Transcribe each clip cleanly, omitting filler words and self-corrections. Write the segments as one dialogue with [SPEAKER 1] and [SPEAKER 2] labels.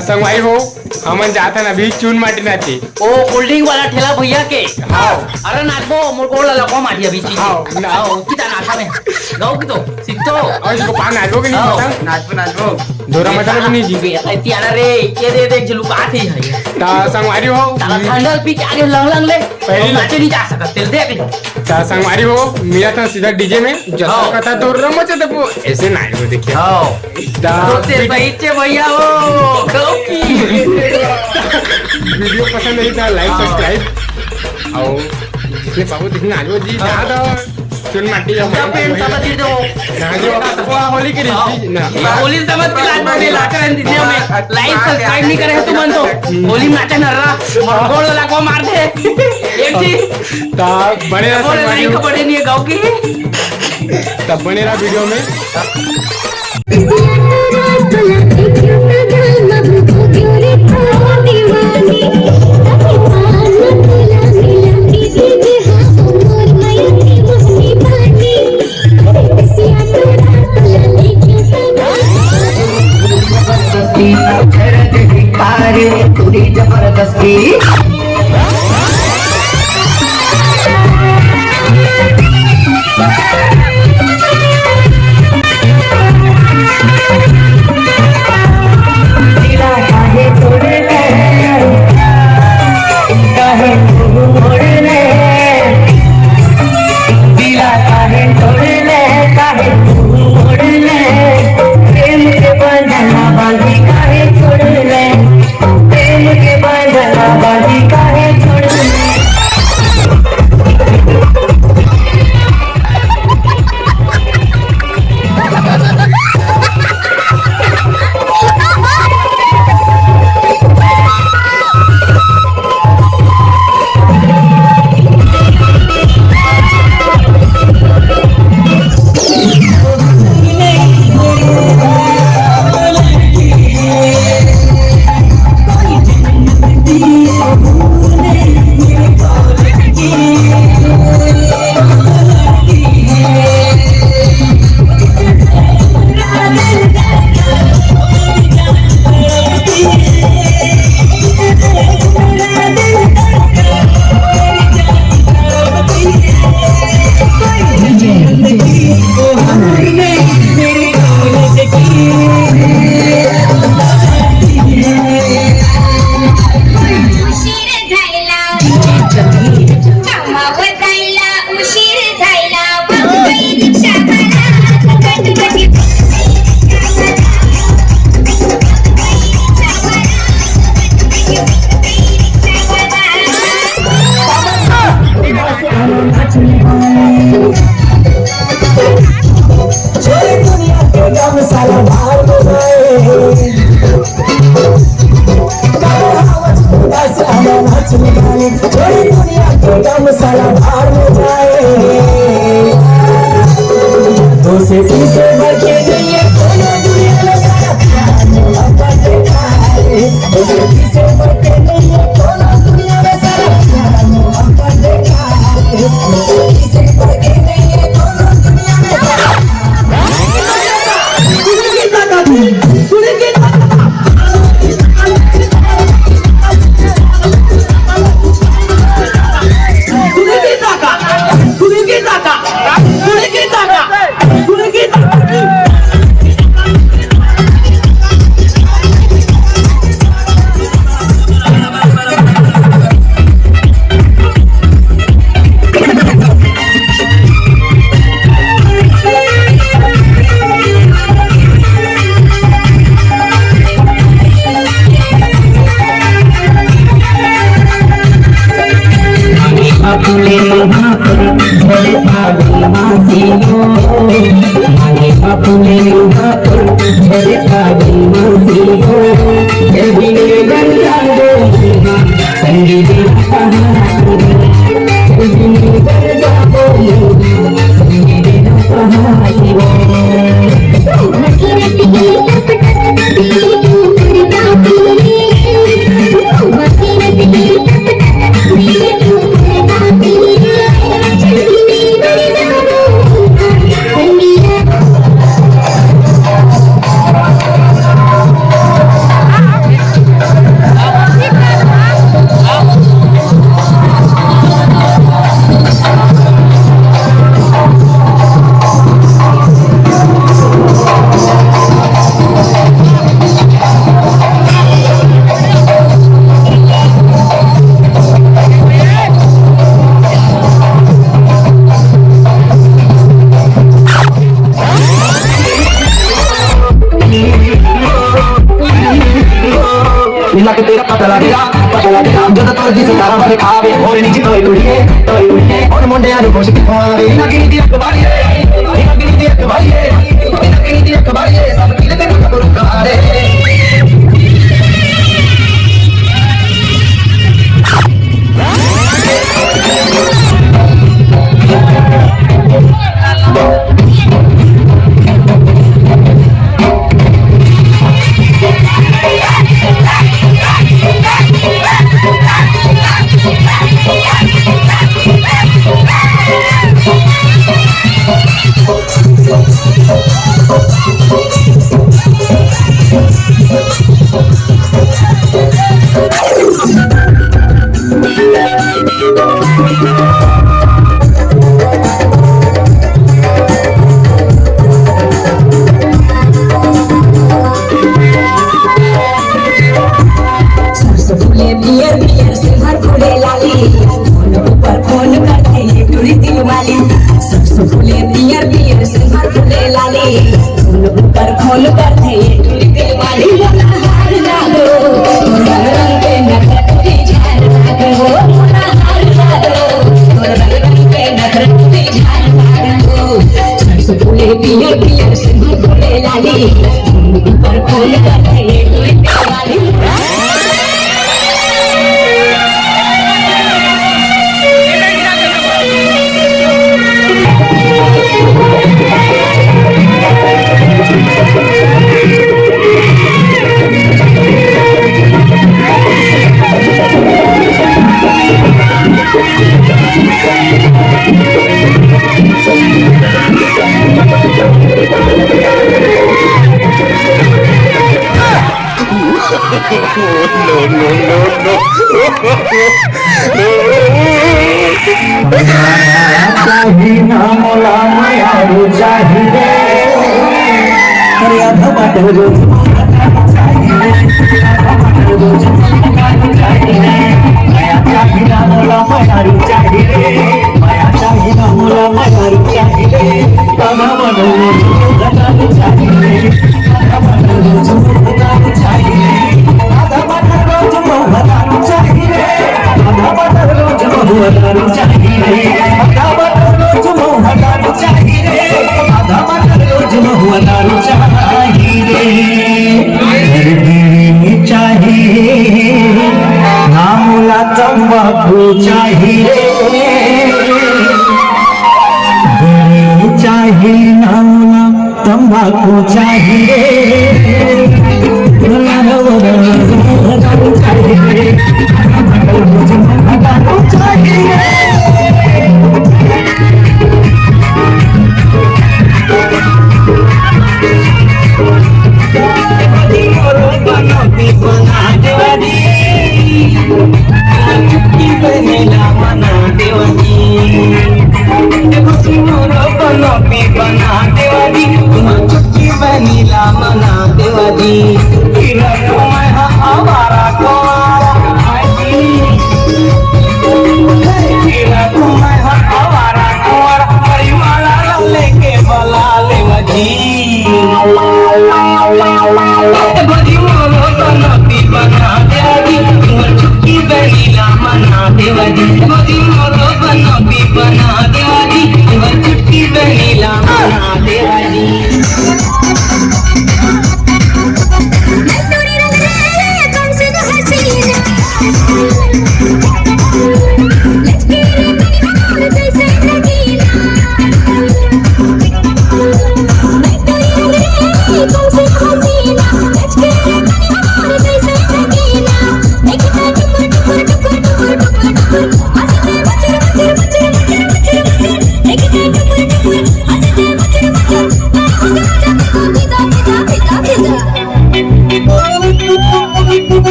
[SPEAKER 1] संगवारी हो हमन जाथन अभी चून माटी नाची
[SPEAKER 2] ओ कोल्ड ड्रिंक वाला ठेला भैया के
[SPEAKER 1] हां
[SPEAKER 2] अरे नाचबो मोर कोला लको माटी अभी चीज हां किता नाचा में गाओ की तो सिद्धो
[SPEAKER 1] और इसको पान नाचो कि नहीं पता
[SPEAKER 3] नाचबो
[SPEAKER 1] दोरा मतलब नहीं जी
[SPEAKER 2] ऐती आना रे ये दे दे जलू बात ही है
[SPEAKER 1] ता संगवारी हो
[SPEAKER 2] ताला ठंडल पी के आगे लंग लंग ले
[SPEAKER 1] पहले
[SPEAKER 2] नाचे नहीं जा सकत तेल दे के
[SPEAKER 1] ता संगवारी हो मेरा था सीधा डीजे में जैसा कथा तो रमच देखो ऐसे ना हो देखिए
[SPEAKER 2] हां
[SPEAKER 1] ता
[SPEAKER 2] तो बैठे भैया हो गाओ की
[SPEAKER 1] वीडियो पसंद नहीं था लाइक सब्सक्राइब आओ जिसने बाबू दिखने आजो जी जा दो चुन माटी हम
[SPEAKER 2] पेन सब दे दो
[SPEAKER 1] ना जो वो होली की रीति ना
[SPEAKER 2] होली समझ के लाट में लाकर इन दिनों में लाइक सब्सक्राइब नहीं करे तो मन तो होली में नाचे नर्रा गोड़ लगवा मार दे एक चीज
[SPEAKER 1] ता बने रहा
[SPEAKER 2] लाइक बड़े नहीं गाँव की
[SPEAKER 1] तब बने रहा वीडियो में
[SPEAKER 3] पूरी जबरदस्ती नीला के तेरा पता लगेगा जो तो तोर जिस तारा वाले खावे और नीचे तोय उड़िए और मुंडे आने कोश के खावे लगी दी अखबारिए लगी दी अखबारिए लगी दी अखबारिए सब किले ते करो कारे खोल कर थे दिल वाली बोला हार ना दो रंग रंग के नखरे झार भाग हो बोला हार ना दो रंग रंग के नखरे झार भाग हो सरसों फूले पियर पियर सिंदूर फूले लाली ऊपर खोल कर थे दिल वाली तंबाकू चाहिए चाहिए नामुला तंबाकू चाहिए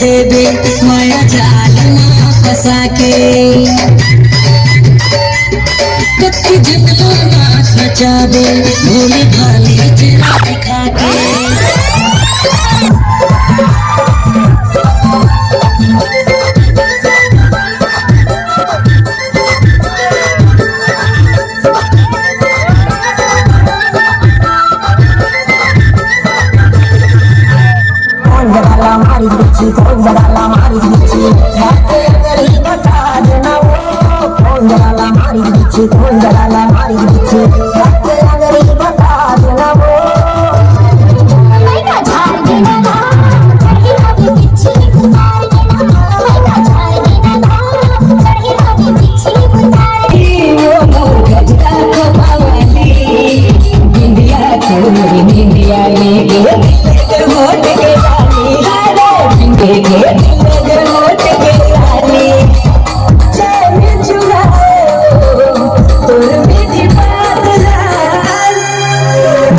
[SPEAKER 3] देवे माया जाल ना हंसा के कत्ती जंगलों नाच नचा दे भोले भाले चेहरा दिखा के हमारी बिच्छी कौन जगाला हमारी बिच्छी बातें अगर ही बता देना वो कौन जगाला हमारी बिच्छी कौन जगाला हमारी बिच्छी बातें अगर ही बता देना वो मैना झाड़ देना ना चढ़ी हमारी बिच्छी उतार देना मैना झाड़ देना ना चढ़ी हमारी बिच्छी उतार वो मोर गजरा को पावाली इंडिया छोरी इंडिया लेके होट के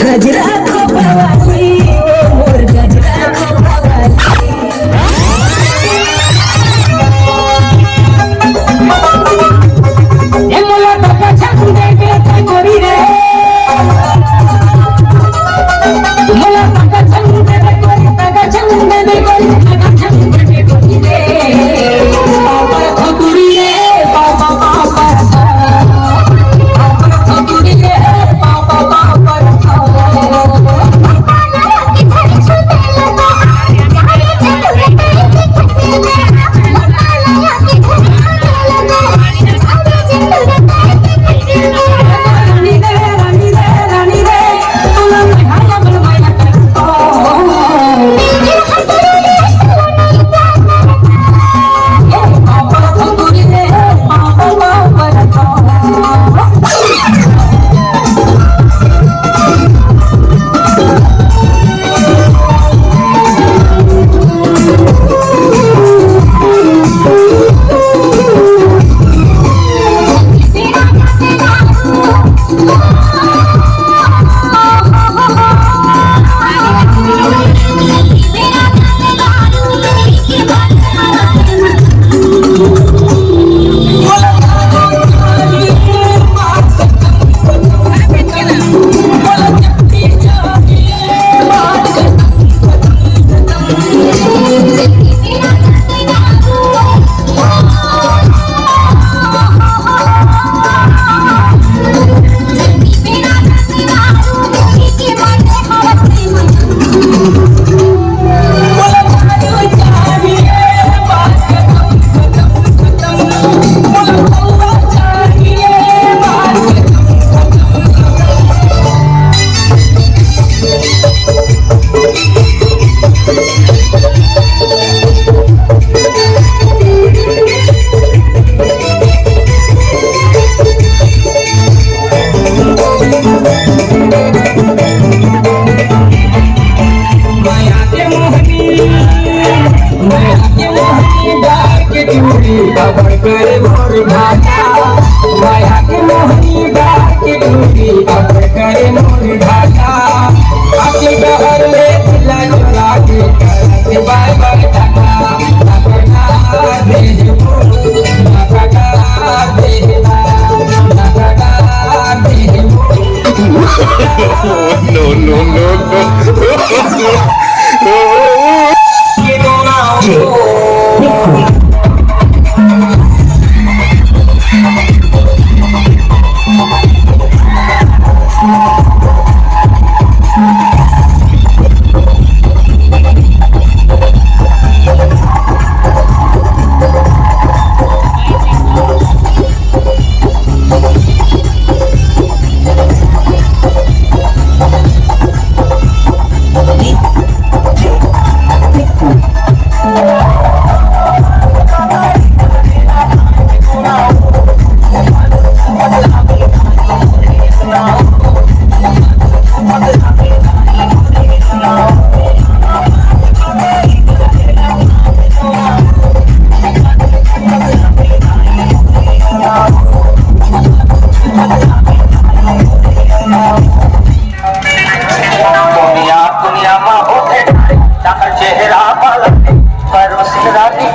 [SPEAKER 3] गजरा को पवाली मोर गजरा को पवाली ए मोला बाबा छंदे के कोरी रे मोला बाबा छंदे के कोरी बाबा छंदे के कोरी बाबा छंदे के कोरी रे बाबा खकुरी रे बाबा बाबा बाबा खकुरी रे बाबा बाबा
[SPEAKER 4] खबर करे मोर ढाका माया के मोहनी डाक डूबी खबर करे मोर ढाका अपने डहर में दिला चला के करते बाय बाय ढाका अपना दे हो ढाका दे ढाका दे
[SPEAKER 1] No, no, no, no.
[SPEAKER 4] ये दोना हो
[SPEAKER 5] चेहरा पर उस रानी